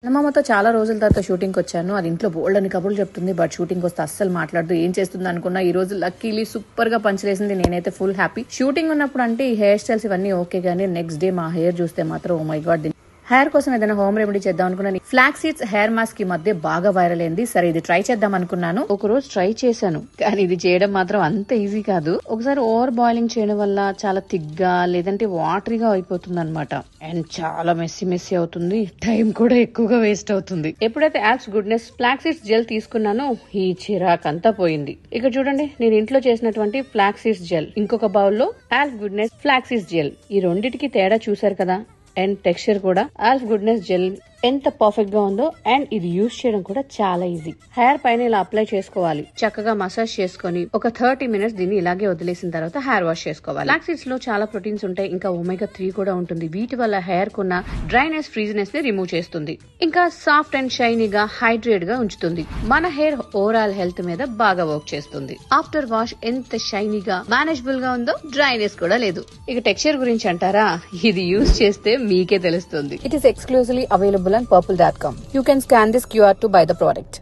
చందమామతో చాలా రోజుల తర్వాత షూటింగ్ కి వచ్చాను. అది ఇంట్లో బోల్డ్ అని కబుర్లు చెప్తుంది. బట్ షూటింగ్ వస్తే అస్సలు మాట్లాడదు. ఏం చేస్తుంది అనుకున్నా ఈ రోజు లక్కీలీ సూపర్ గా పంచలేసింది. నేనైతే ఫుల్ హ్యాపీ. షూటింగ్ ఉన్నప్పుడు అంటే ఈ హెయిర్ స్టైల్స్ ఇవన్నీ ఓకే గానీ నెక్స్ట్ డే మా హెయిర్ చూస్తే మాత్రం ఓ మై గాడ్. హెయిర్ కోసం ఏదైనా హోమ్ రెమెడీ చేద్దాం అనుకున్నాను. ఫ్లాక్స్ సీడ్స్ హెయిర్ మాస్క్ ఈ మధ్య బాగా వైరల్ అయింది. సరే ఇది ట్రై చేద్దాం అనుకున్నాను. ఒక రోజు ట్రై చేశాను, కానీ ఇది చేయడం మాత్రం అంత ఈజీ కాదు. ఒకసారి ఓవర్ బాయిలింగ్ చేయడం వల్ల చాలా థిక్గా లేదంటే వాటరీగా అయిపోతుంది అనమాట. అండ్ చాలా మెస్సీ అవుతుంది. టైం కూడా ఎక్కువగా వేస్ట్ అవుతుంది. ఎప్పుడైతే apps goodness flax seeds gel తీసుకున్నానో ఈ చిరాకంతా పోయింది. ఇక్కడ చూడండి, నేను ఇంట్లో చేసినటువంటి ఫ్లాక్స్ సీడ్స్ జెల్, ఇంకొక బౌల్లో apps goodness flax seeds gel. ఈ రెండిటికి తేడా చూసారు కదా. అండ్ టెక్స్చర్ కూడా ఆల్ఫ్ గుడ్నెస్ జెల్ ఎంత పర్ఫెక్ట్ గా ఉందో. అండ్ ఇది యూజ్ చేయడం కూడా చాలా ఈజీ. హెయిర్ పైన ఇలా అప్లై చేసుకోవాలి. చక్కగా మసాజ్ చేసుకుని ఒక 30 మినిట్స్ దీన్ని ఇలాగే వదిలేసిన తర్వాత హెయిర్ వాష్ చేసుకోవాలి. ఫ్లాక్స్ సీడ్స్ లో చాలా ప్రోటీన్స్ ఉంటాయి. ఇంకా ఒమేగా 3 కూడా ఉంటుంది. వీటి వల్ల హెయిర్ కున్న డ్రైనెస్, ఫ్రీజినెస్ ని రిమూవ్ చేస్తుంది. ఇంకా సాఫ్ట్ అండ్ షైనీగా, హైడ్రేట్ గా ఉంచుతుంది. మన హెయిర్ ఓవరాల్ హెల్త్ మీద బాగా వర్క్ చేస్తుంది. ఆఫ్టర్ వాష్ ఎంత షైనీగా, మేనేజబుల్ గా ఉందో, డ్రైనెస్ కూడా లేదు. ఇక టెక్స్చర్ గురించి అంటారా, ఇది యూజ్ చేస్తే మీకే తెలుస్తుంది. It is exclusively available on purple.com. You can scan this QR to buy the product.